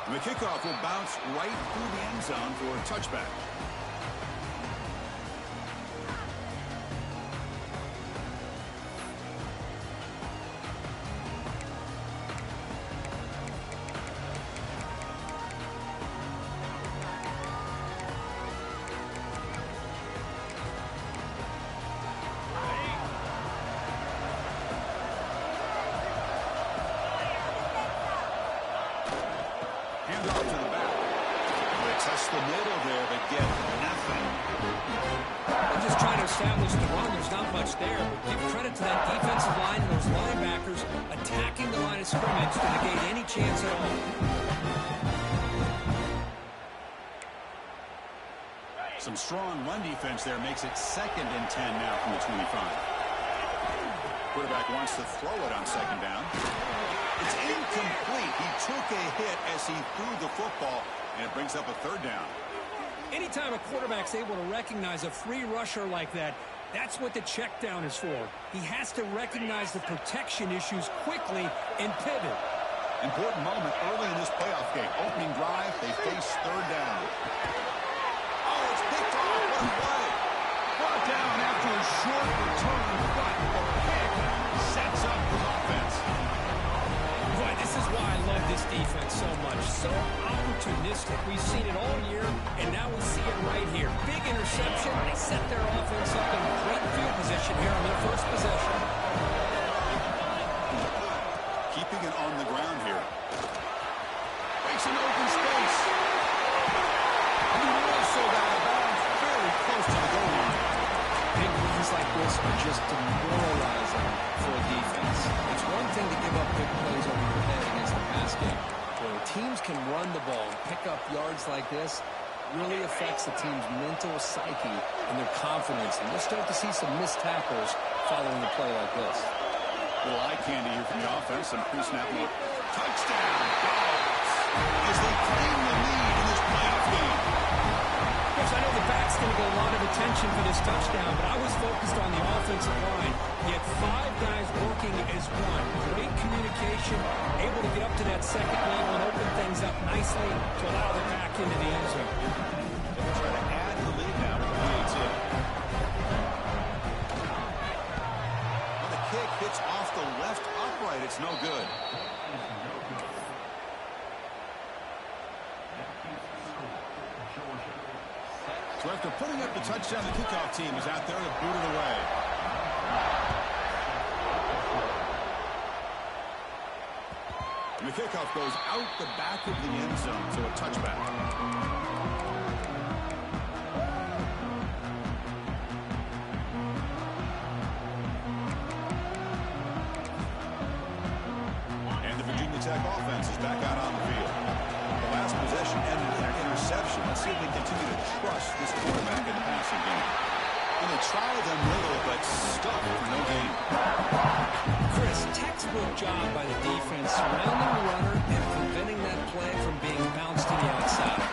And the kickoff will bounce right through the end zone for a touchback. Handoff to the back. They test the middle there, but get nothing. They're just trying to establish the run. There's not much there, but give credit to that defensive line and those linebackers attacking the line of scrimmage to negate any chance at all. Some strong run defense there makes it 2nd and 10 now from the 25. Quarterback wants to throw it on 2nd down. It's incomplete. He took a hit as he threw the football, and it brings up a 3rd down. Anytime a quarterback's able to recognize a free rusher like that, that's what the check down is for. He has to recognize the protection issues quickly and pivot. Important moment early in this playoff game. Opening drive, they face 3rd down. Oh, it's picked off. What a play. Brought down after a short return, but a pick sets up his offense. Boy, this is why I love this defense so much. So opportunistic. We've seen it all year, and now we see it right here. Big interception. They set their offense up in great field position here on their first possession. Keeping it on the ground here. Makes an open space. He also got a bounce very close to the goal line. Big runs like this are just demoralizing for a defense. It's one thing to give up big plays over your head against the pass game. When teams can run the ball and pick up yards like this, really affects the team's mental psyche and their confidence. And you'll start to see some missed tackles following a play like this. Little eye candy here from the offense. Some pre-snap look. Touchdown! As they claim the lead in this playoff game. Coach, I know the back's going to get a lot of attention for this touchdown, but I was focused on the offensive line. He had 5 guys working as one. Great communication, able to get up to that 2nd level and open things up nicely to allow the back into the end zone. They'll try to add the lead now with the leads in. The kick hits off the left upright. It's no good. So after putting up the touchdown, the kickoff team is out there to boot it away. And the kickoff goes out the back of the end zone, so a touchback. And the Virginia Tech offense is back out on the field. The last possession ended in an interception. Let's see if they continue to trust this quarterback in the passing game. And they tried them little, but stuck for no gain. Chris, textbook job by the defense surrounding the runner and preventing that play from being bounced to the outside.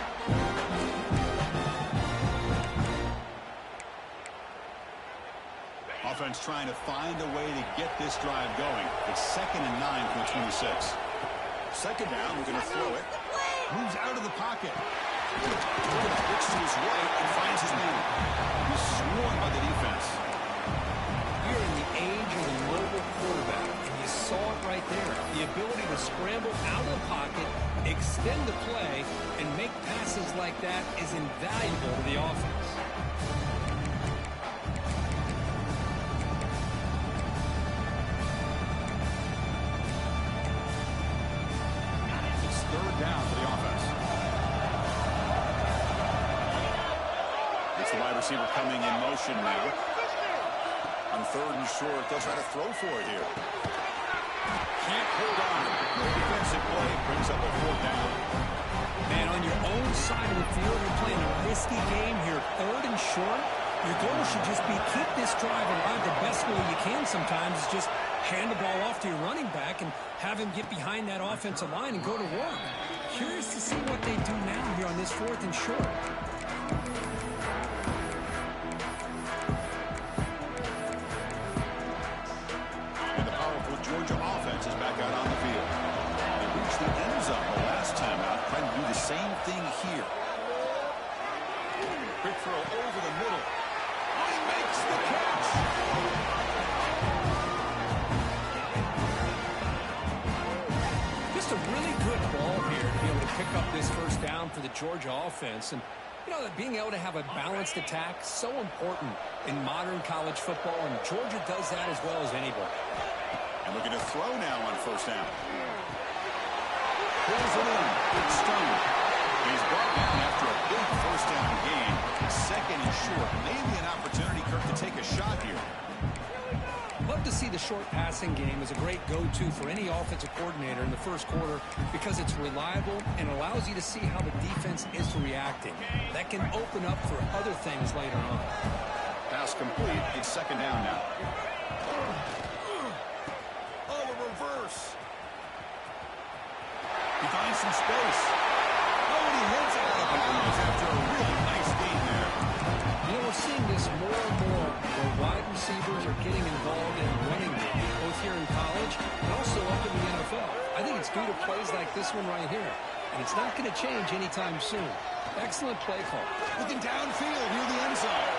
Offense trying to find a way to get this drive going. It's 2nd and 9 from the 26. 2nd down, we're going to throw it. Moves out of the pocket. Looks to his right and finds his man. He's swarmed by the defense. We're in the age of the mobile quarterback, and you saw it right there. The ability to scramble out of the pocket, extend the play, and make passes like that is invaluable to the offense. It's 3rd down for the offense. It's the wide receiver coming in motion now. On 3rd and short, they'll try to throw for it here. Can't hold on. No defensive play brings up a 4th down. Man, on your own side of the field, you're playing a risky game here. 3rd and short, your goal should just be keep this drive alive the best way you can sometimes is just hand the ball off to your running back and have him get behind that offensive line and go to work. Curious to see what they do now here on this 4th and short. And the powerful Georgia offense is back out on the field. They reached the end zone the last timeout, trying to do the same thing here. Quick throw over the middle. Oh, he makes the catch. Just a really good ball here to be able to pick up this first down for the Georgia offense. And, you know, being able to have a balanced attack, so important in modern college football, and Georgia does that as well as anybody. And looking to throw now on first down. Pulls it in. It's Stone. He's brought down after a big first down gain. Second and short. Maybe an opportunity, Kirk, to take a shot here. Love to see the short passing game as a great go-to for any offensive coordinator in the first quarter because it's reliable and allows you to see how the defense is reacting. That can open up for other things later on. Pass complete. It's second down now. Oh, a reverse. He finds some space. Oh, and he hits it out of bounds after a real nice gain there. You know, we're seeing this more and more where wide receivers are getting involved in running game, both here in college and also up in the NFL. I think it's due to plays like this one right here, and it's not going to change anytime soon. Excellent play call. Looking downfield near the end zone.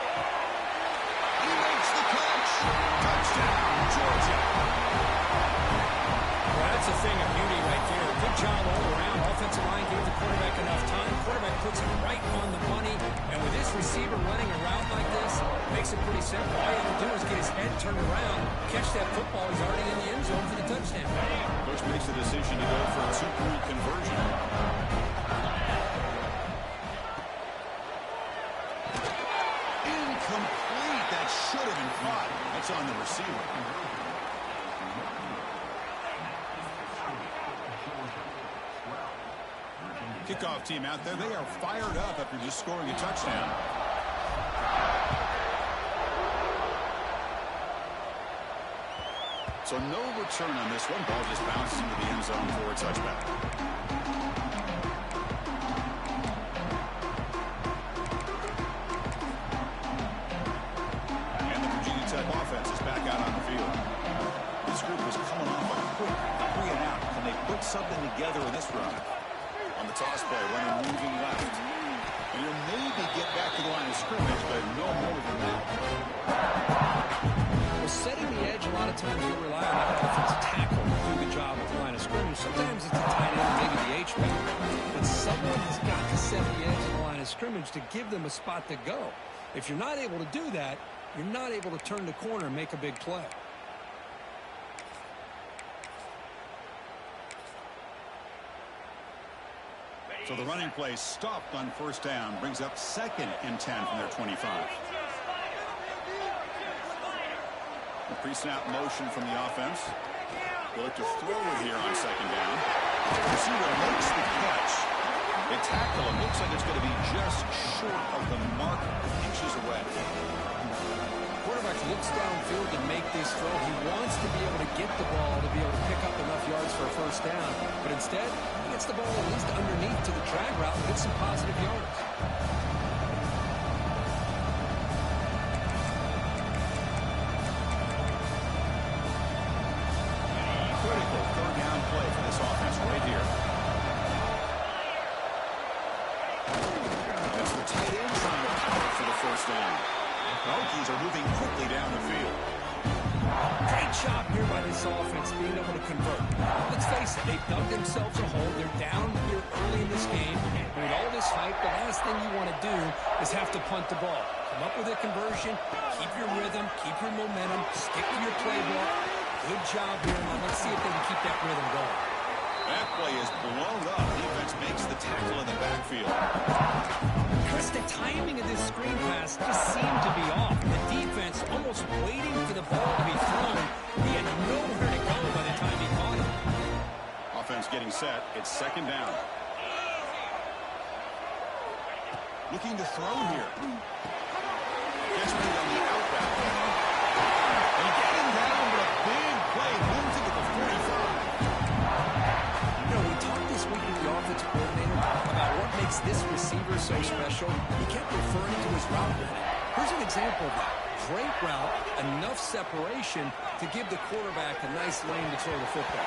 He makes the catch. Touchdown, Georgia. Well, that's a thing of beauty right there. Good job all around. Offensive line gave the quarterback enough time. Quarterback puts it right on the money. And with this receiver running a route like this, makes it pretty simple. All you have to do is get his head turned around, catch that football. He's already in the end zone for the touchdown. Coach makes the decision to go for a two-point conversion. Incomplete. That should have been caught. That's on the receiver. Kickoff team out there. They are fired up after just scoring a touchdown. So no return on this one. Ball just bounces into the end zone for a touchback. And the Virginia Tech offense is back out on the field. This group is coming off a quick 3 and out. Can they put something together in this run? On the toss play, running moving left. And you'll maybe get back to the line of scrimmage, but no more than that. Well, setting the edge, a lot of times you'll rely on that offensive tackle to do the job at the line of scrimmage. Sometimes it's a tight end, maybe the H-back. But someone has got to set the edge of the line of scrimmage to give them a spot to go. If you're not able to do that, you're not able to turn the corner and make a big play. So the running play stopped on first down, brings up 2nd and 10 from their 25. The pre-snap motion from the offense. They'll look to throw it here on second down. The receiver makes the catch. They tackle him. Looks like it's going to be just short of the mark, inches away. Quarterback looks downfield to make this throw. He wants to be able to get the ball to be able to pick up enough yards for a first down. But instead, he gets the ball at least underneath to the drag route and gets some positive yards. Critical third down play for this offense right here. That's the tight end trying to power for the first down. Hokies are moving quickly down the field. Great job here by this offense being able to convert. Let's face it, they've dug themselves a hole. They're down here early in this game. With all this hype, the last thing you want to do is have to punt the ball. Come up with a conversion, keep your rhythm, keep your momentum, stick to your playbook. Good job here. Now let's see if they can keep that rhythm going. That play is blown up. Defense makes the tackle in the backfield. Chris, the timing of this screen pass just seemed to be off. The defense almost waiting for the ball to be thrown. He had nowhere to go by the time he caught it. Offense getting set. It's second down. Looking to throw here. Gets me on the outback. And getting down with a big play. Moves into the 45. You know, we talked this week with the offensive coordinator about what makes this receiver so special. He kept referring to his route running. Here's an example of that. Great route, enough separation to give the quarterback a nice lane to throw the football.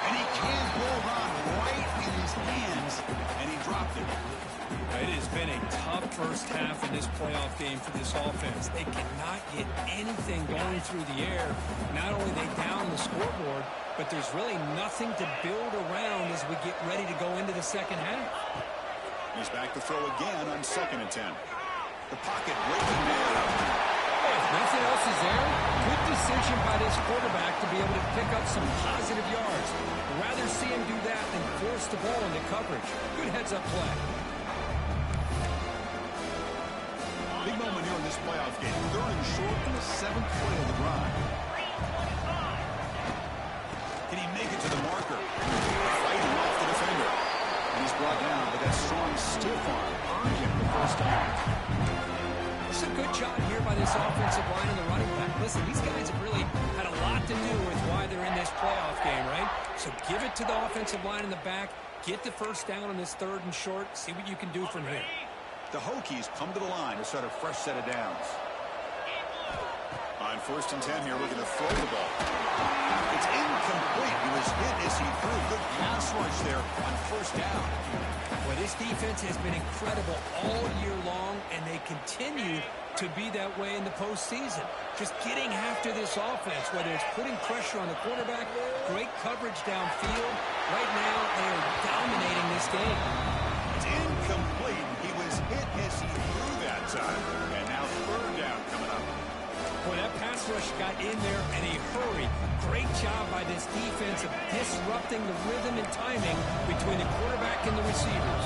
And he can't hold on right in his hand been a tough first half in this playoff game for this offense. They cannot get anything going through the air. Not only are they down the scoreboard, but there's really nothing to build around as we get ready to go into the second half. He's back to throw again on 2nd and 10. The pocket breaking there. If nothing else is there, good decision by this quarterback to be able to pick up some positive yards. Rather see him do that than force the ball into coverage. Good heads-up play. Big moment here in this playoff game. 3rd and short in the 7th play of the drive. Can he make it to the marker? Fighting off the defender. And he's brought down, but that strong stiff arm earned him the first down. It's a good job here by this offensive line and the running back. Listen, these guys have really had a lot to do with why they're in this playoff game, right? So give it to the offensive line in the back. Get the first down on this 3rd and short. See what you can do from here. The Hokies come to the line to start a fresh set of downs. On 1st and 10 here, looking to throw the ball. It's incomplete. He was hit as he threw. Good pass rush there on 1st down. Well, this defense has been incredible all year long, and they continue to be that way in the postseason. Just getting after this offense, whether it's putting pressure on the quarterback, great coverage downfield. Right now, they are dominating this game. It's incomplete. He was hit as he threw that time. And now 3rd down coming up. Boy, that pass rush got in there in a hurry. Great job by this defense of disrupting the rhythm and timing between the quarterback and the receivers.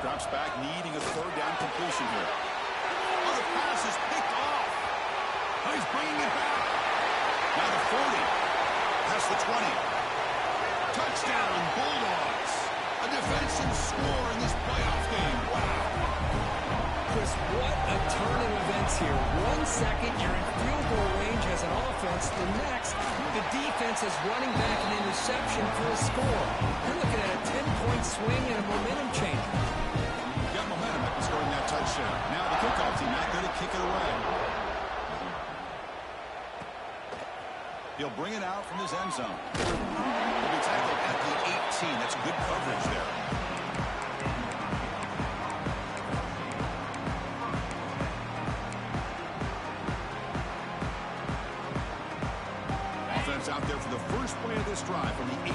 Drops back, needing a 3rd down completion here. Oh, the pass is picked off. Oh, he's bringing it back. Now the 40. Past the 20. Touchdown, Bulldogs. A defensive score in this playoff game. Wow. Chris, what a turn of events here. 1 second, you're in field goal range as an offense. The next, the defense is running back an interception for a score. You're looking at a 10-point swing and a momentum changer. Got momentum after scoring that touchdown. Now the kickoff team out there to kick it away. He'll bring it out from his end zone. He'll be tackled at the 18. That's good coverage there. Offense out there for the first play of this drive from the 18.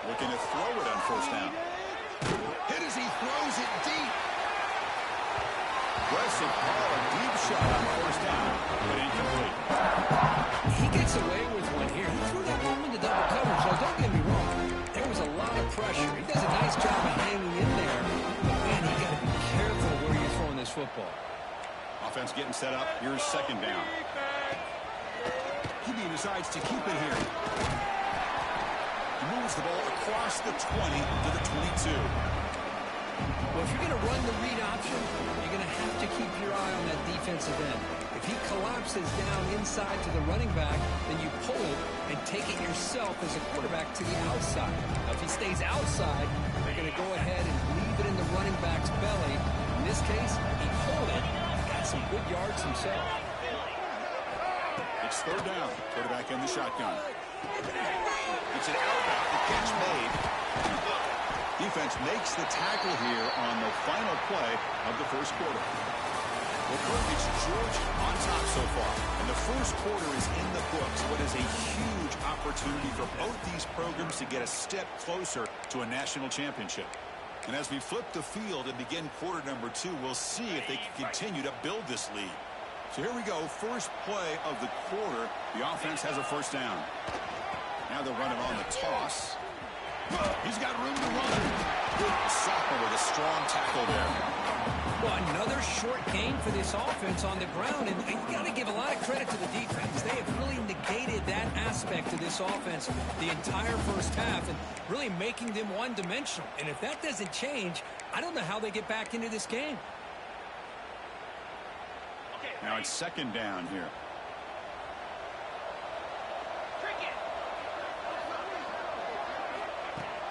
Looking to throw it on 1st down. Hit as he throws it deep. Aggressive ball, a deep shot on 1st down, but incomplete. He gets away with one here. He threw that ball into double coverage, so don't get me wrong. There was a lot of pressure. He does a nice job of hanging in there. But, man, you got to be careful where you're throwing this football. Offense getting set up. Here's 2nd down. He decides to keep it here. He moves the ball across the 20 to the 22. Well, if you're going to run the read option, you're going to have to keep your eye on that defensive end. If he collapses down inside to the running back, then you pull it and take it yourself as a quarterback to the outside. Now, if he stays outside, they're going to go ahead and leave it in the running back's belly. In this case, he pulled it, got some good yards himself. It's 3rd down. Quarterback in the shotgun. It's an outback. The catch made. Defense makes the tackle here on the final play of the 1st quarter. Well, Kirk, it's Georgia on top so far. And the 1st quarter is in the books. What is a huge opportunity for both these programs to get a step closer to a national championship. And as we flip the field and begin quarter number 2, we'll see if they can continue to build this lead. So here we go. First play of the quarter. The offense has a 1st down. Now they're running on the toss. He's got room to run. Sophomore with a strong tackle there. Well, another short gain for this offense on the ground, and you got to give a lot of credit to the defense. They have really negated that aspect of this offense the entire first half and really making them one-dimensional. And if that doesn't change, I don't know how they get back into this game. Now it's 2nd down here.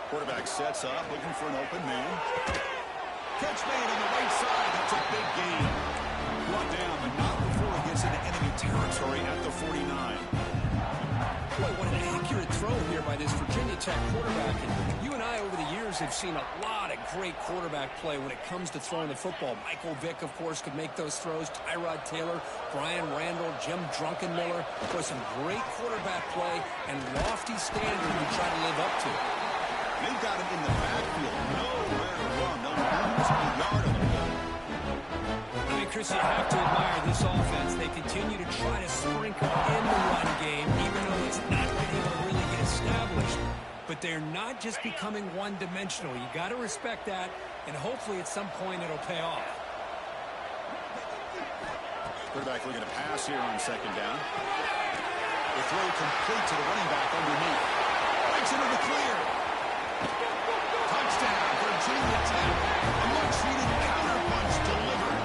Quarterback sets up, looking for an open man. Catch made on the right side. That's a big gain. Brought down, but not before he gets into enemy territory at the 49. Boy, what an accurate throw here by this Virginia Tech quarterback. And you and I, over the years, have seen a lot of great quarterback play when it comes to throwing the football. Michael Vick, of course, could make those throws. Tyrod Taylor, Brian Randall, Jim Druckenmiller. For some great quarterback play and lofty standard we try to live up to. They've got him in the backfield. Nowhere to run. They'll lose a yard on the ball. I mean, Chris, you have to admire this offense. They continue to try to sprinkle in the run game, even though it's not been able to really get established. But they're not just becoming one-dimensional. You got to respect that, and hopefully at some point it'll pay off. Quarterback looking to pass here on second down. The throw complete to the running back underneath. Breaks into the clear. Touchdown, Virginia Tech. A much-needed counterpunch delivered.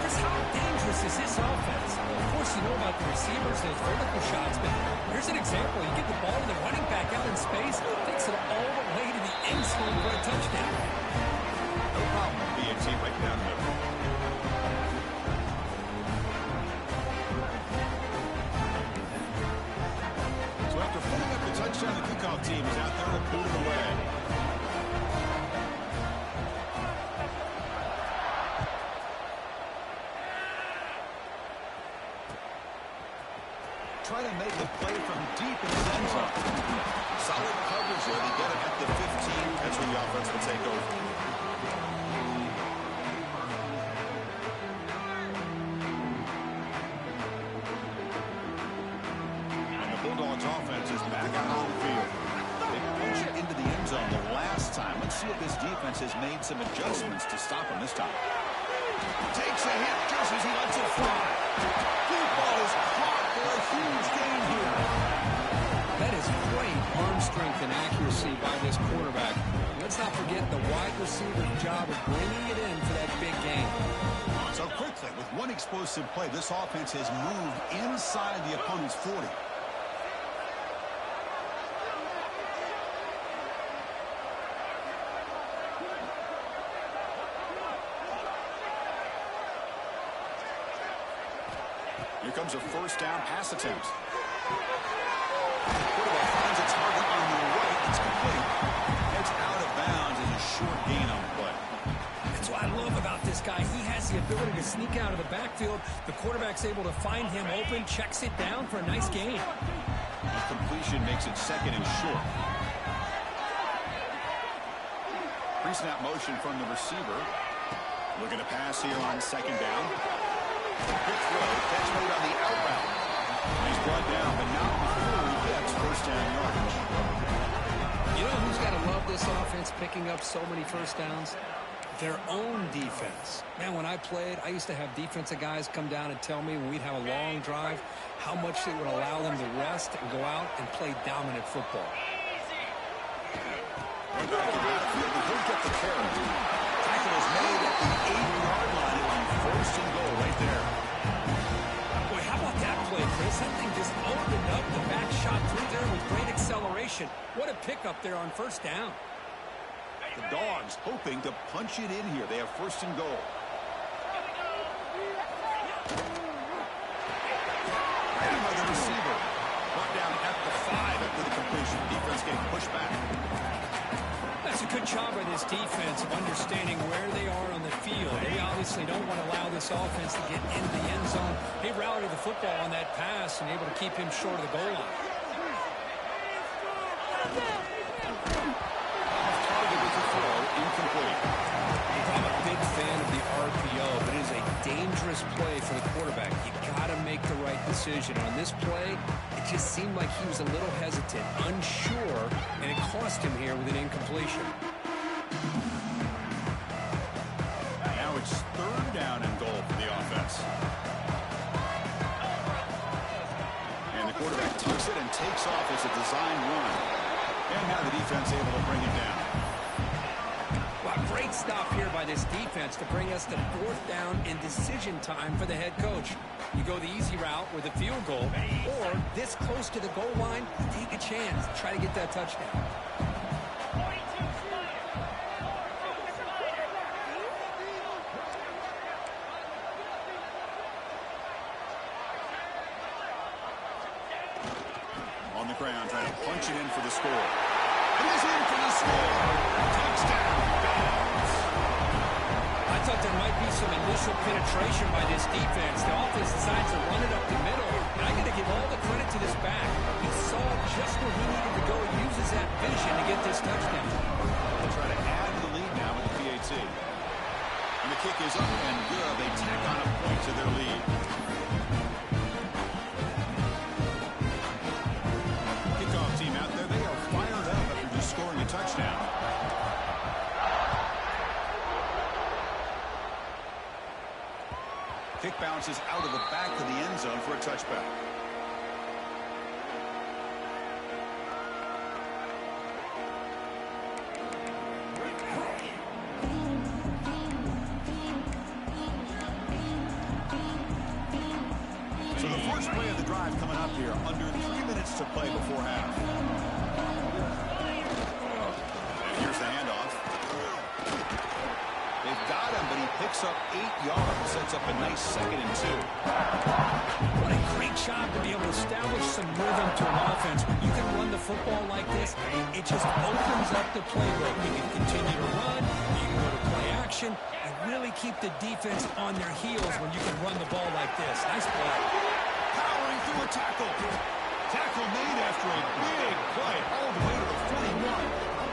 Chris, how dangerous is this offense? Of course, you know about the receivers, those vertical shots, but here's an example. You get the ball to the running back out in space, takes it all the way to the end zone for a touchdown. No problem. BNT right down the middle. So after putting up the touchdown, the kickoff team is out there to put it away. Trying to make a play from deep in his end zone. Solid coverage there. They get it at the 15. That's where the offense will take over. And the Bulldogs offense is back out on the field. They push it into the end zone the last time. Let's see if this defense has made some adjustments to stop him this time. Takes a hit just as he lets it fly. Deep ball is caught for a huge gain here. That is great arm strength and accuracy by this quarterback. Let's not forget the wide receiver's job of bringing it in for that big gain. So quickly, with one explosive play, this offense has moved inside the opponent's 40. Here comes a first down pass attempt. Quarterback finds its target on the right. It's complete. It's out of bounds as a short gain on the play. That's what I love about this guy. He has the ability to sneak out of the backfield. The quarterback's able to find him open, checks it down for a nice gain. The completion makes it second and short. Pre-snap motion from the receiver. Looking to pass here on second down. Quick throw, catch made on the outbound. He's brought down, but not before he gets first down yardage. You know who's got to love this offense picking up so many first downs? Their own defense. Man, when I played, I used to have defensive guys come down and tell me when we'd have a long drive how much it would allow them to rest and go out and play dominant football. Right back in the backfield, he'll get the carry. Tackle is made at the 8-yard line. It'll be first and goal right there. Boy, how about that play, Chris? That thing just opened up. The back shot through there with great acceleration. What a pickup there on first down. The Dogs hoping to punch it in here. They have first and goal. Ready by the receiver. Brought down at the 5 after the completion. Defense getting pushed back. That's a good job by this defense of understanding where they are on the field. They obviously don't want to allow this offense to get into the end zone. They rallied the football on that pass and able to keep him short of the goal line. Off-target with the throw, incomplete. I'm a big fan of the RPO, but it is a dangerous play for the quarterback. You got to make the right decision. On this play, it just seemed like he was a little hesitant, unsure, and it cost him here with an incompletion. Now it's third down and goal for the offense. And the quarterback tucks it and takes off as a design run. And now the defense able to bring it down. Wow, great stop here by this defense to bring us to fourth down in decision time for the head coach. You go the easy route with a field goal, or this close to the goal line, take a chance. Try to get that touchdown. the ground, trying to punch it in for the score. And he's in for the score. Touchdown. I thought there might be some initial penetration by this defense. The offense decides to run it up the middle. And I got to give all the credit to this back. He saw just where he needed to go. He uses that vision to get this touchdown. They'll try to add to the lead now with the PAT. And the kick is up and good. They tack on a point to their lead. Kickoff team out there. They are fired up after just scoring a touchdown. Kick bounces out of the back of the end zone for a touchback. So the first play of the drive coming up here, under 3 minutes to play before half. And here's the handoff. They've got him, but he picks up 8 yards, sets up a nice 2nd and 2. What a great job to be able to establish some rhythm to an offense. When you can run the football like this, it just opens up the playbook. You can continue to run, you can go to play action, and really keep the defense on their heels when you can run the ball like this. Nice play. Powering through a tackle. Tackle made after a big play all the way to the 41.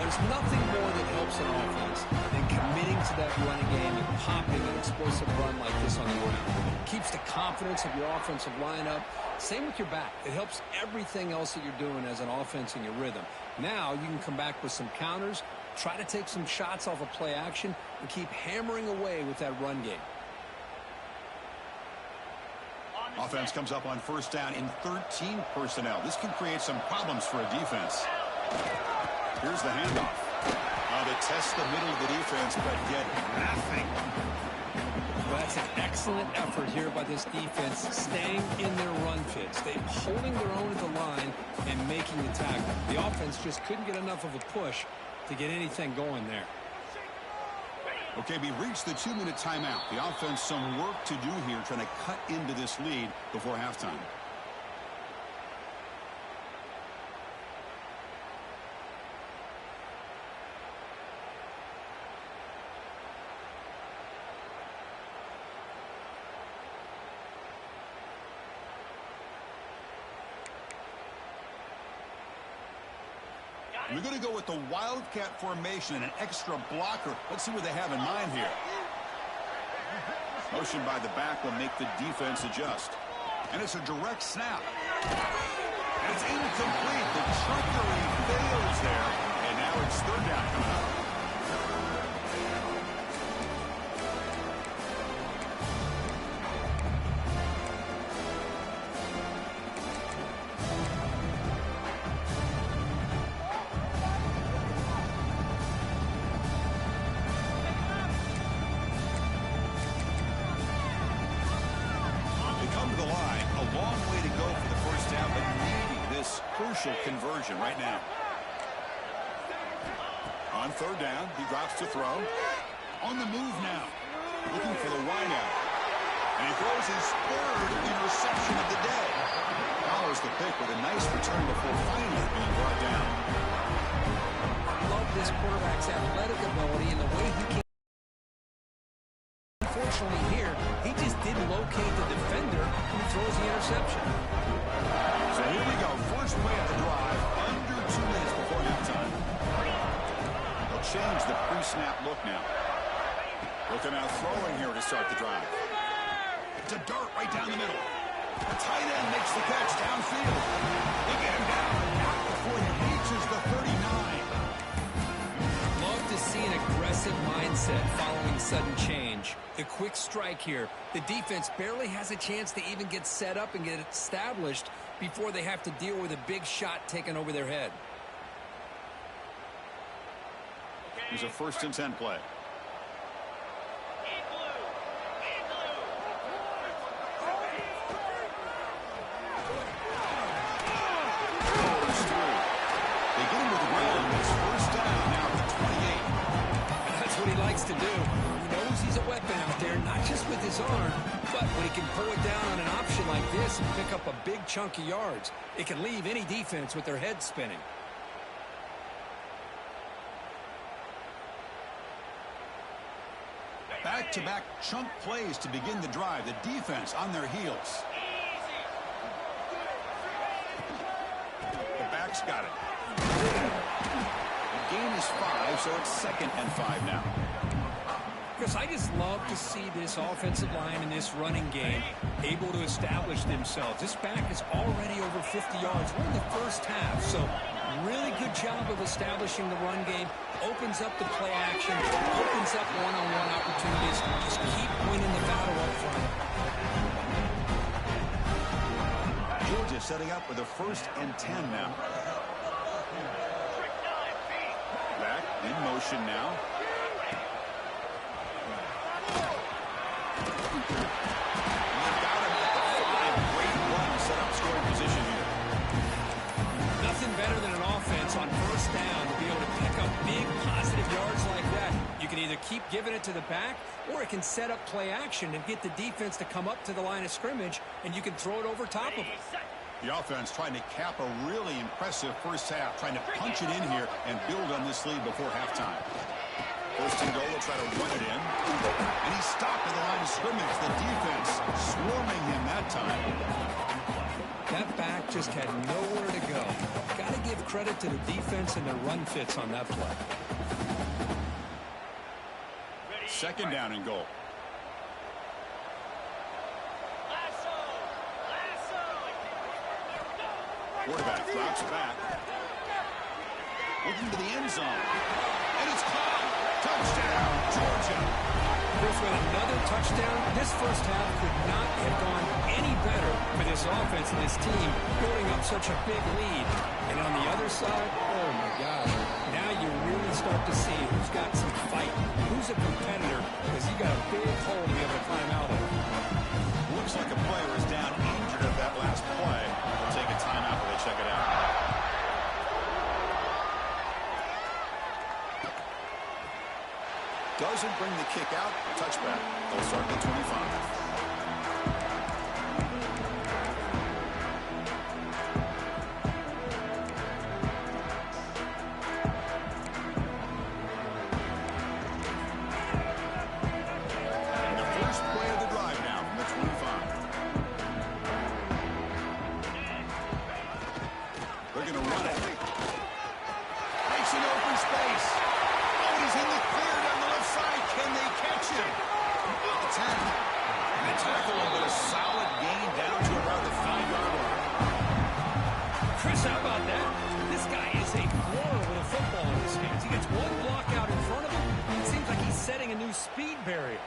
There's nothing more that helps an offense than committing to that running game and popping an explosive run like this on the ground. It keeps the confidence of your offensive lineup. Same with your back. It helps everything else that you're doing as an offense in your rhythm. Now you can come back with some counters, try to take some shots off of play action, and keep hammering away with that run game. Offense comes up on first down in 13 personnel. This can create some problems for a defense. Here's the handoff. They test the middle of the defense, but get nothing. Well, that's an excellent effort here by this defense, staying in their run fits. They're holding their own at the line and making the tackle. The offense just couldn't get enough of a push to get anything going there. Okay, we reached the 2-minute timeout. The offense some work to do here, trying to cut into this lead before halftime. We're going to go with the Wildcat formation and an extra blocker. Let's see what they have in mind here. Motion by the back will make the defense adjust. And it's a direct snap. And it's incomplete. The trickery fails there. And now it's 3rd down coming up. Conversion right now. On 3rd down, he drops to throw. On the move now, looking for the wideout. And he throws his 3rd interception of the day. Follows the pick with a nice return before finally being brought down. I love this quarterback's athletic ability and the way he can. Unfortunately here, he just didn't locate the defender when he throws the interception. So here we go. First play of the drive, under 2 minutes before halftime. They'll change the pre-snap look now. Looking out throwing here to start the drive. It's a dart right down the middle. The tight end makes the catch downfield. They get him down out before he reaches the 39. Love to see an aggressive mindset following sudden change. The quick strike here. The defense barely has a chance to even get set up and get established before they have to deal with a big shot taken over their head. Here's a 1st and 10 play. They get him to the ground. It's 1st down now at the 28. That's what he likes to do. He knows knows he's a weapon out there, not just with his arm, but when he can pull it down on an option like this and pick up a big chunk of yards, it can leave any defense with their head spinning. Back-to-back chunk plays to begin the drive. The defense on their heels. The back's got it. The gain is 5, so it's 2nd and 5 now. Because I just love to see this offensive line in this running game able to establish themselves. This back is already over 50 yards. We're in the first half, so really good job of establishing the run game. Opens up the play action, opens up one-on-one opportunities. Just keep winning the battle up front. Georgia setting up with a 1st and 10 now. Back in motion now. Better than an offense on 1st down to be able to pick up big positive yards like that. You can either keep giving it to the back, or it can set up play action and get the defense to come up to the line of scrimmage, and you can throw it over top of it. The offense trying to cap a really impressive first half, trying to punch it in here and build on this lead before halftime. 1st and goal, will try to run it in. And he's stopped at the line of scrimmage. The defense swarming him that time. That back just had nowhere to go. Got to give credit to the defense and their run fits on that play. 2nd down and goal. Quarterback drops back. Looking to the end zone. And it's caught. Touchdown, Georgia. With another touchdown, this first half could not have gone any better for this offense and this team, building up such a big lead. And on the other side, oh my gosh, now you really start to see who's got some fight, who's a competitor, because you got a big hole to be able to climb out of. Looks like a player is down injured at that last play. They'll take a timeout while they check it out. Doesn't bring the kick out. Touchback. They'll start at 25. Speed barrier.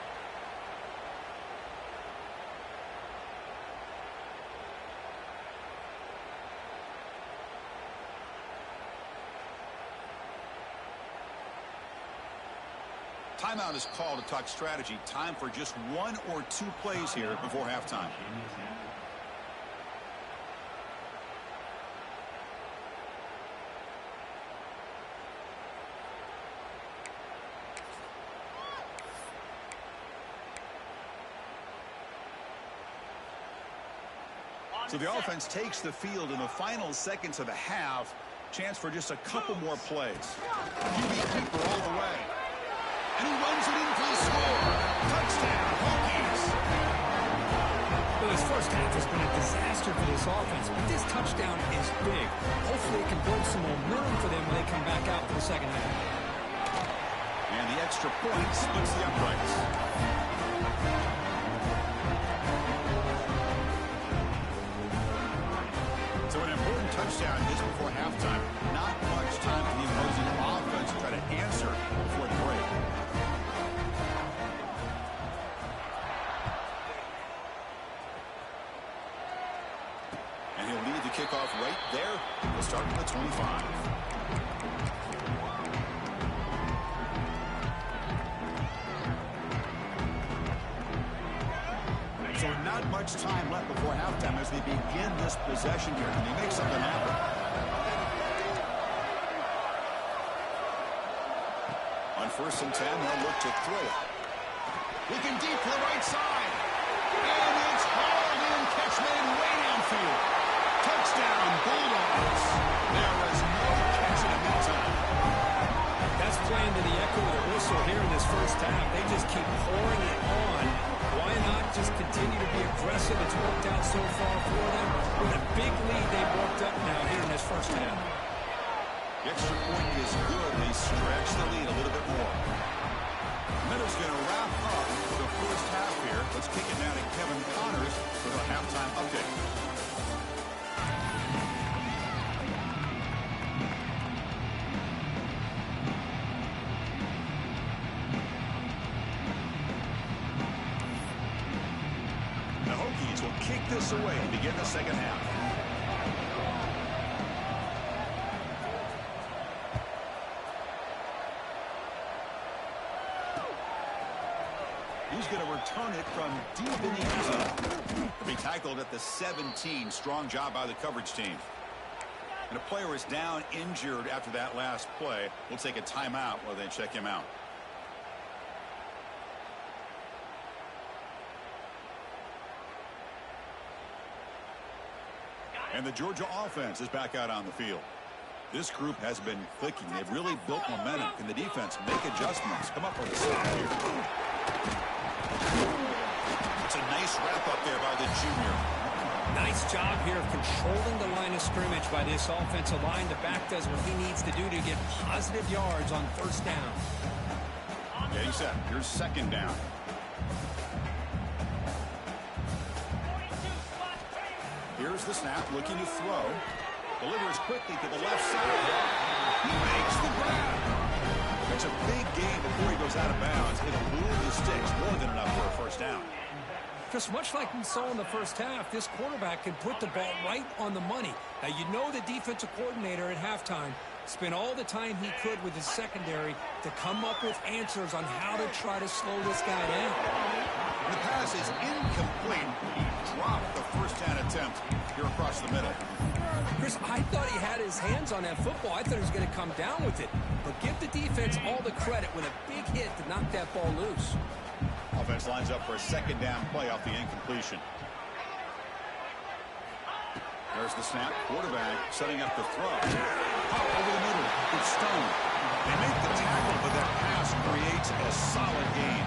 Timeout is called to talk strategy. Time for just 1 or 2 plays here before halftime. So the offense takes the field in the final seconds of the half. Chance for just a couple more plays. QB keeper all the way. And he runs it in for the score. Touchdown, Hokies. Well, this first half has been a disaster for this offense, but this touchdown is big. Hopefully it can build some momentum for them when they come back out for the second half. And the extra point splits the uprights. So an important touchdown just before halftime. Not much time for the opposing offense to try to answer before the break. And he'll lead the kickoff right there. We'll start from the 25. So not much time left before halftime as they begin this possession here. Can they make something happen? On 1st and 10, they'll look to throw it. Looking deep to the right side. And it's hauled in. Catch made way downfield. Touchdown, Bulldogs. There is no catching him that time. That's playing to the echo of the whistle here in this first half. They just keep pouring it on. Why not just continue to be aggressive? It's worked out so far for them. With a big lead they've worked up now here in this first half. The extra point is good. They stretch the lead a little bit more. Minutes going to wrap up the first half here. Let's kick it now to Kevin Connors for the halftime update. The Hokies will kick this away to begin the second half. He's going to return it from deep in the end zone. To be tackled at the 17. Strong job by the coverage team. And a player is down injured after that last play. We'll take a timeout while they check him out. And the Georgia offense is back out on the field. This group has been clicking. They've really built momentum. Can the defense make adjustments? Come up with a stop here. It's a nice wrap up there by the junior. Nice job here of controlling the line of scrimmage by this offensive line. The back does what he needs to do to get positive yards on first down. Getting set. Here's second down. Here's the snap, looking to throw. Delivers quickly to the left side. He makes the grab. It's a big gain before he goes out of bounds. It'll move the sticks, more than enough for a first down. Just much like we saw in the first half, this quarterback can put the ball right on the money. Now, you know the defensive coordinator at halftime spent all the time he could with his secondary to come up with answers on how to try to slow this guy down. The pass is incomplete. He dropped the first down attempt here across the middle. Chris, I thought he had his hands on that football. I thought he was going to come down with it. But give the defense all the credit with a big hit to knock that ball loose. Offense lines up for a second down play off the incompletion. There's the snap. Quarterback setting up the throw. Pop over the middle. It's Stone. They make the tackle, but that pass creates a solid gain.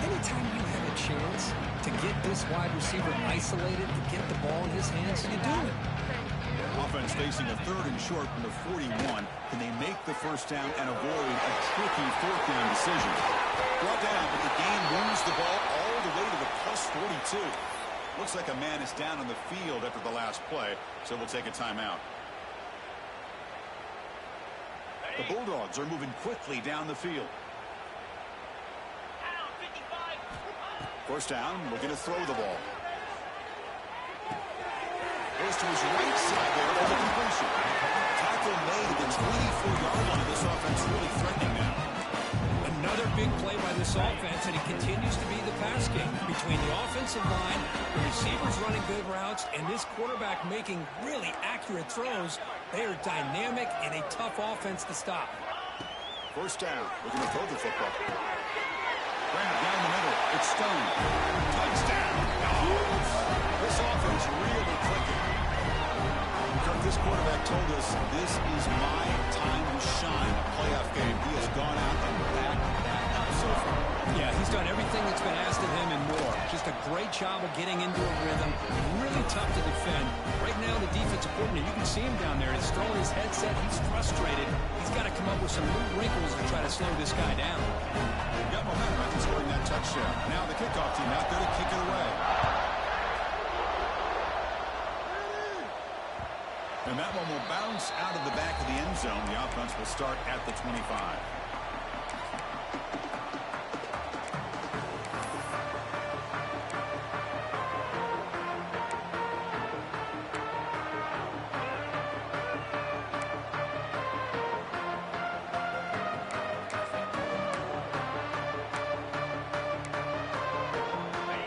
Anytime you have a chance to get this wide receiver isolated, to get the ball in his hands, you do it. Offense facing a third and short from the 41. Can they make the first down and avoid a tricky fourth down decision? Brought down, but the game moves the ball all the way to the plus 42. Looks like a man is down on the field after the last play, so we'll take a timeout. The Bulldogs are moving quickly down the field. First down, looking to throw the ball. Goes to his right side there for the completion. Tackle made at the 24-yard line. This offense really threatening now. Another big play by this offense, and it continues to be the pass game between the offensive line, the receivers running good routes, and this quarterback making really accurate throws. They are dynamic and a tough offense to stop. First down, looking to throw the football. Grab down the middle. It's Stone. Touchdown. This offense really clicking. Kirk, this quarterback told us this is my time to shine. A playoff game. He has gone out and backed that up so far. Yeah, he's done everything that's been asked of him and more. Just a great job of getting into a rhythm. Really tough to defend. Right now, the defensive coordinator, you can see him down there. He's throwing his headset. He's frustrated. He's got to come up with some new wrinkles to try to slow this guy down. Got momentum after scoring that touchdown. Now the kickoff team out there to kick it away. And that one will bounce out of the back of the end zone. The offense will start at the 25.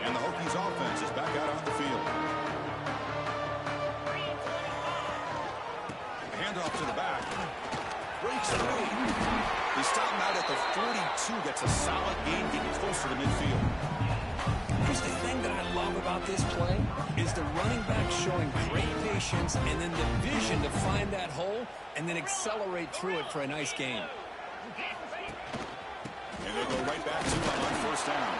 And the Hokies offense is back out on the field. Handoff to the back. Breaks through. The He stopped out at the 42. Gets a solid gain, getting closer to midfield. Here's the thing that I love about this play is the running back showing great patience and then the vision to find that hole and then accelerate through it for a nice gain. And they go right back to him on first down.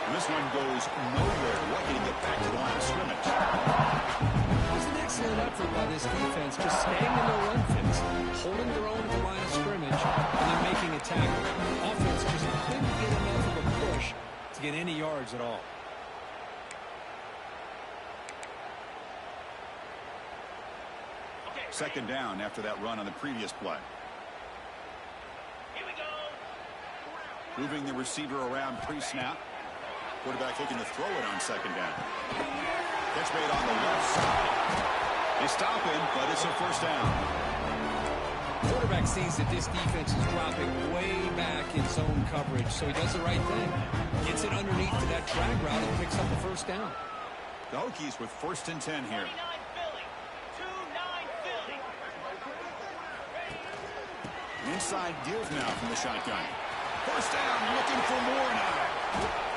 And this one goes nowhere. Lucky to get back to the line of scrimmage. It was an excellent effort by this defense, just staying in their run fits, holding their own at the line of scrimmage, and then making a tackle. Offense just couldn't get enough of a push to get any yards at all. Second down after that run on the previous play. Here we go. Moving the receiver around pre-snap. Quarterback looking to throw it on second down. Catch made on the left side. They stop him, but it's a first down. Quarterback sees that this defense is dropping way back in zone coverage, so he does the right thing. Gets it underneath to that drag route and picks up the first down. The Hokies with 1st and 10 here. 29 Philly. 2-9 Philly. Inside deals now from the shotgun. First down, looking for more now.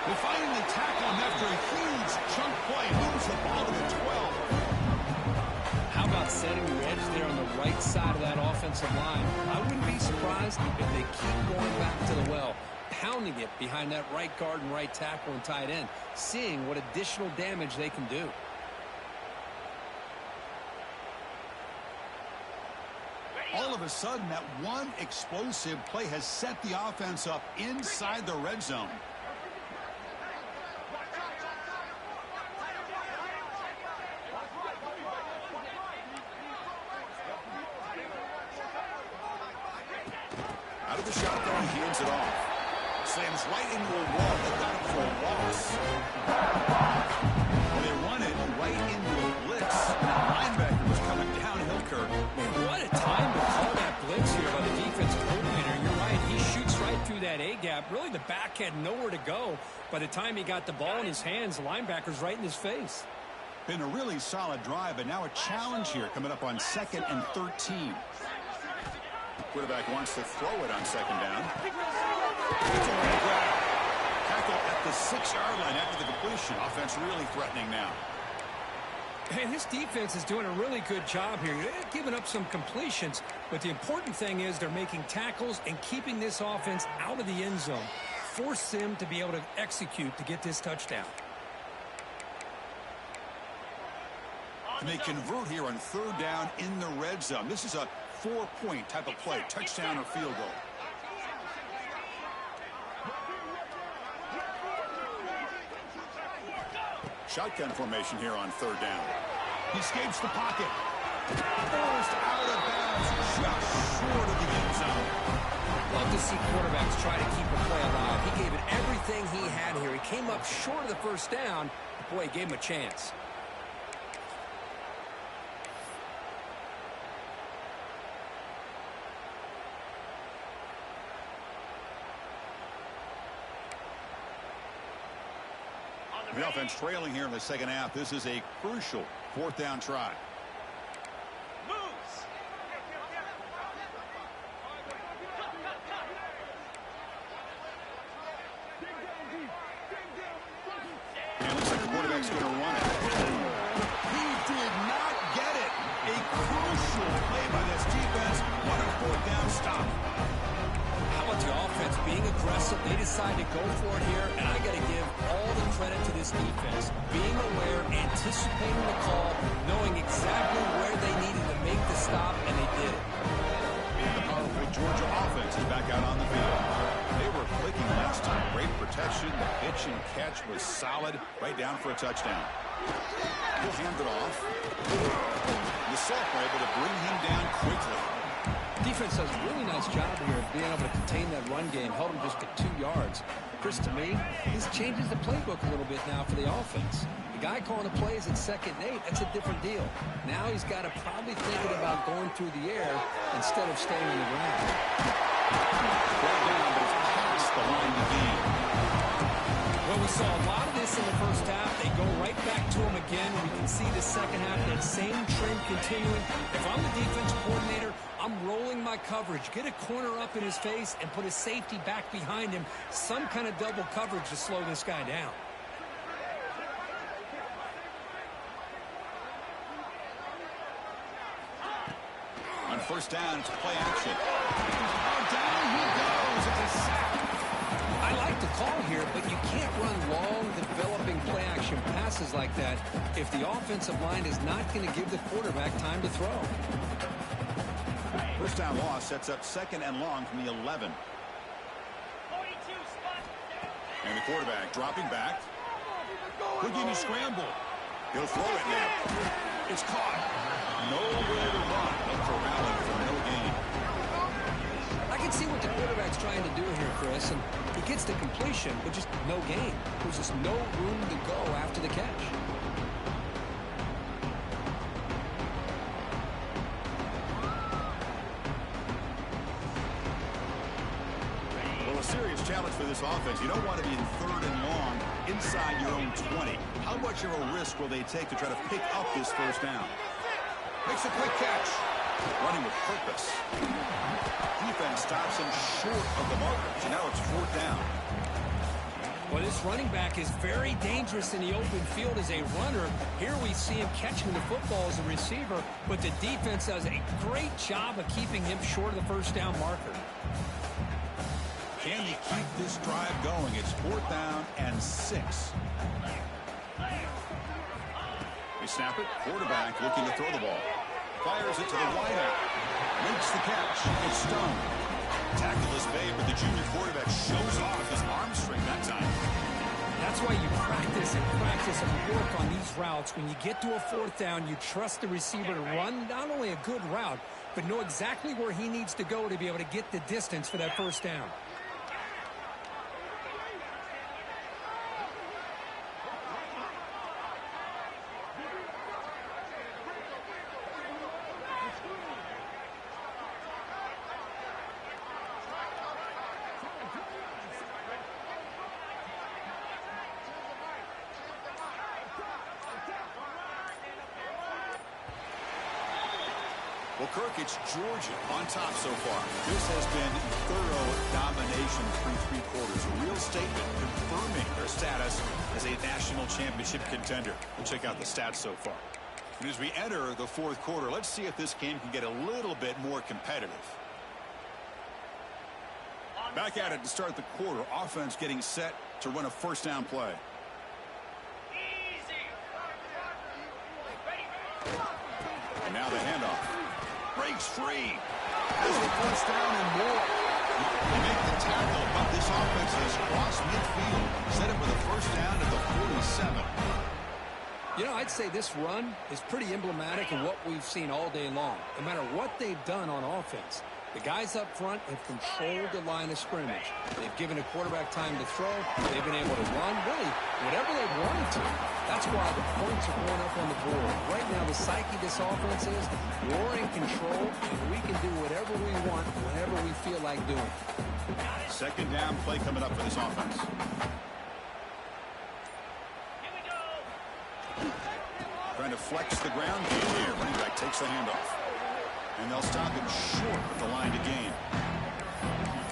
They finally tackle him after a huge chunk play. Moves the ball to the 12. How about setting the edge there on the right side of that offensive line? I wouldn't be surprised if they keep going back to the well, pounding it behind that right guard and right tackle and tight end, seeing what additional damage they can do. All of a sudden, that one explosive play has set the offense up inside the red zone. Out of the shotgun, he hands it off. Slams right into a wall. They got him for a loss. Well, they run it right into a blitz. The linebacker was coming downhill, Kirk. Man, what a time to call that blitz here by the defensive coordinator. You're right. He shoots right through that A-gap. Really, the back had nowhere to go. By the time he got the ball in his hands, the linebacker's right in his face. Been a really solid drive, but now a challenge here coming up on 2nd and 13. Quarterback wants to throw it on second down. Tackle at the 6-yard line after the completion. Offense really threatening now. Hey, this defense is doing a really good job here. They're giving up some completions, but the important thing is they're making tackles and keeping this offense out of the end zone. Force them to be able to execute to get this touchdown. And they convert here on 3rd down in the red zone. This is a 4-point type of play, touchdown or field goal. Shotgun formation here on 3rd down. He escapes the pocket. Forced out of bounds, just short of the end zone. Love to see quarterbacks try to keep a play alive. He gave it everything he had here. He came up short of the first down. Boy, he gave him a chance. The offense trailing here in the second half. This is a crucial 4th down try. Moves. And it looks like the quarterback's going to run it. He did not get it. A crucial play by this defense. What a 4th down stop. How about the offense being aggressive? They decide to go for it here, and I got to give all the credit to this defense. Being aware, anticipating the call, knowing exactly where they needed to make the stop, and they did it. And the powerful Georgia offense is back out on the field. They were clicking last time. Great protection. The pitch and catch was solid. Right down for a touchdown. He'll hand it off. The sophomore able to bring him down quickly. Defense does a really nice job here of being able to contain that run game, held him just to 2 yards. Chris, to me, this changes the playbook a little bit now for the offense. The guy calling the plays at 2nd and 8, that's a different deal. Now he's got to probably thinking about going through the air instead of staying on the ground. Ball down, but it's past the line to gain. Well, we saw a lot of this in the first half. They go right back to him again. We can see the second half, that same trend continuing. If I'm the defense coordinator, I'm rolling my coverage. Get a corner up in his face and put a safety back behind him. Some kind of double coverage to slow this guy down. On first down, it's play action. Oh, down he goes. It's a sack. I like the call here, but you can't run long, developing play-action passes like that if the offensive line is not going to give the quarterback time to throw. First down loss sets up second and long from the 11. 42 spot. And the quarterback dropping back. Houdini scramble. He'll throw it now. It's caught. Nowhere to run, but corralling for no gain. I can see what the quarterback's trying to do here, Chris, and he gets the completion, but just no gain. There's just no room to go after the catch. Well, a serious challenge for this offense. You don't want to be in third and long inside your own 20. How much of a risk will they take to try to pick up this first down? Makes a quick catch. Running with purpose. Defense stops him short of the marker. So now it's fourth down. Well, this running back is very dangerous in the open field as a runner. Here we see him catching the football as a receiver, but the defense does a great job of keeping him short of the first down marker. Can they keep this drive going? It's fourth down and 6. They snap it. Quarterback looking to throw the ball. Fires it to the wideout. Makes the catch. It's Stone. Tackle is made, but the junior quarterback shows off his arm strength that time. That's why you practice and work on these routes. When you get to a fourth down, you trust the receiver to run not only a good route, but know exactly where he needs to go to be able to get the distance for that first down. Well, Kirk, it's Georgia on top so far. This has been thorough domination through 3 quarters. A real statement confirming their status as a national championship contender. We'll check out the stats so far. And as we enter the fourth quarter, let's see if this game can get a little bit more competitive. Back at it to start the quarter. Offense getting set to run a first down play. Easy. And now the handoff. Breaks free. Has the first down and more. They make the tackle, but this offense has crossed midfield. Set it with a first down at the 47. You know, I'd say this run is pretty emblematic of what we've seen all day long. No matter what they've done on offense, the guys up front have controlled the line of scrimmage. They've given a quarterback time to throw. They've been able to run, really, whatever they've wanted to. That's why the points are going up on the board. Right now, the psyche of this offense is we're in control, and we can do whatever we want whenever we feel like doing it. Second down play coming up for this offense. Here we go. Trying to flex the ground game here. Running back takes the handoff. And they'll stop him short of the line to gain.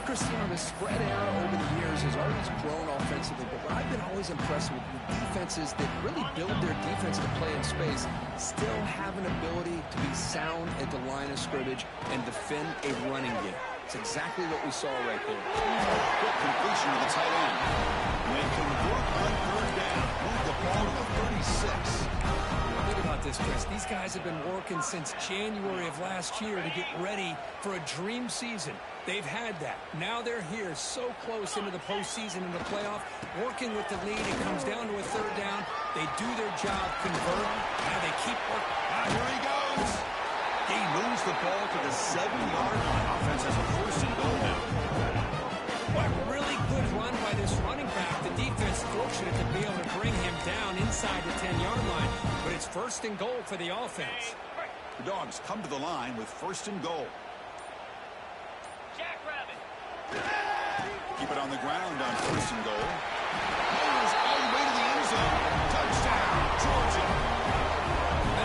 Chris, you know, the spread era over the years has always grown offensively, but what I've been always impressed with defenses that really build their defense to play in space still have an ability to be sound at the line of scrimmage and defend a running game. It's exactly what we saw right there. Quick completion to the tight end. And they convert on third down. Move the ball to the 36. Think about this, Chris. These guys have been working since January of last year to get ready for a dream season. They've had that. Now they're here so close into the postseason and the playoff, working with the lead. It comes down to a third down. They do their job, convert. Now they keep working. Here he goes. He moves the ball to the 7-yard line. Offense has a first and goal now. What a really good run by this running back. The defense fortunate to be able to bring him down inside the 10-yard line, but it's first and goal for the offense. The Dogs come to the line with first and goal. Jackrabbit. Keep it on the ground on first and goal. He is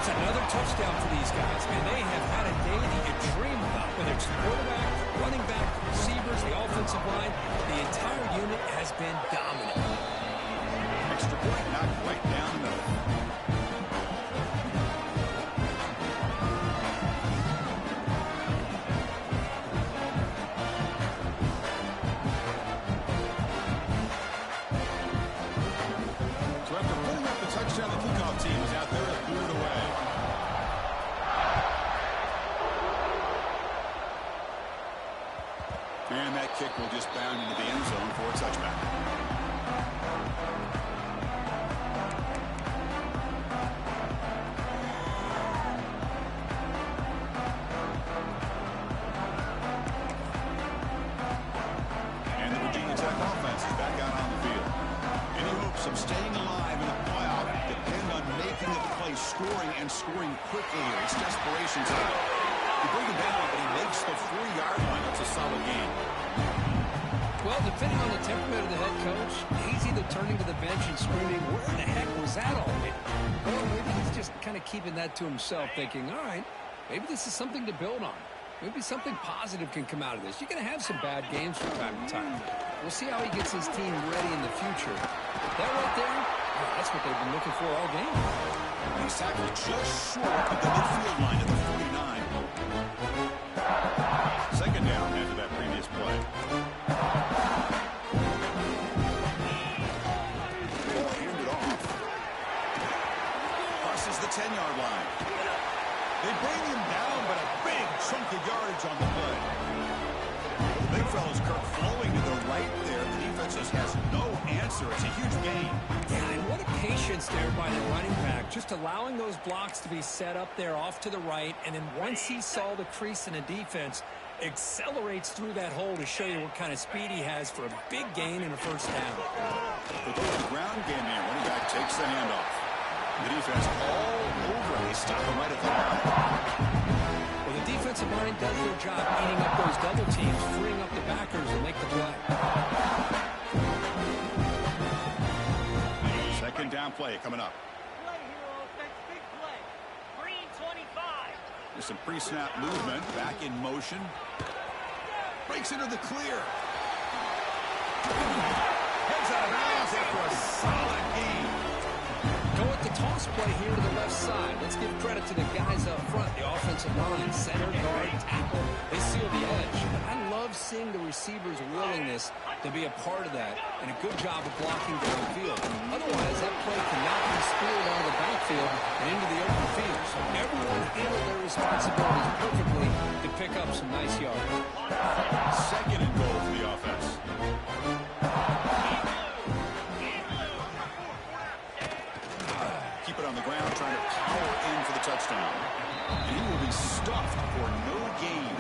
That's another touchdown for these guys. Man, they have had a day that you dream about. Whether it's quarterback, running back, receivers, the offensive line, the entire unit has been dominant. Extra point knocked right down the middle. So after putting up the touchdown, the kickoff team is out there to boot it away. And that kick will just bound into the end zone for a touchback. And the Virginia Tech offense is back out on the field. Any hopes of staying alive in the playoff depend on making a play, scoring, and scoring quickly here. It's desperation time. You bring him down, but he makes the 40-yard line. It's a solid game. Well, depending on the temperament of the head coach, he's either turning to the bench and screaming, where the heck was that all day? Or maybe he's just kind of keeping that to himself, thinking, all right, maybe this is something to build on. Maybe something positive can come out of this. You're going to have some bad games from time to time. We'll see how he gets his team ready in the future. That right there, well, that's what they've been looking for all game. He's tackled just short of the midfield line at the 49. Second down after that previous play. Hand it off. Crosses the 10-yard line. They bring him down, but a big chunk of yardage on the play. The big fella's Kirk flowing to the right there. The defense just has no answer. It's a huge gain. Yeah, and what a patience there by the running back, just allowing those blocks to be set up there off to the right, and then once he saw the crease in the defense, accelerates through that hole to show you what kind of speed he has for a big gain and a first down. But goes the ground game here. Running back takes the handoff. The defense all over him. They stop him right at the line. Well, the defensive line does their job eating up those double teams, freeing up the backers and make the play. Second down play coming up. Play here, offense. Big play. Green 25. There's some pre-snap movement. Back in motion. Breaks into the clear. Heads out of bounds after a solid gain. Go with the toss play here to the left side. Let's give credit to the guys up front, the offensive line, center, guard, tackle. They seal the edge. I love seeing the receiver's willingness to be a part of that, and a good job of blocking downfield. Otherwise, that play cannot be speared out of the backfield and into the open field. So everyone handled their responsibilities perfectly to pick up some nice yards. Second and goal for the offense. Keep it on the ground, trying to power in for the touchdown. And he will be stuffed for no gain.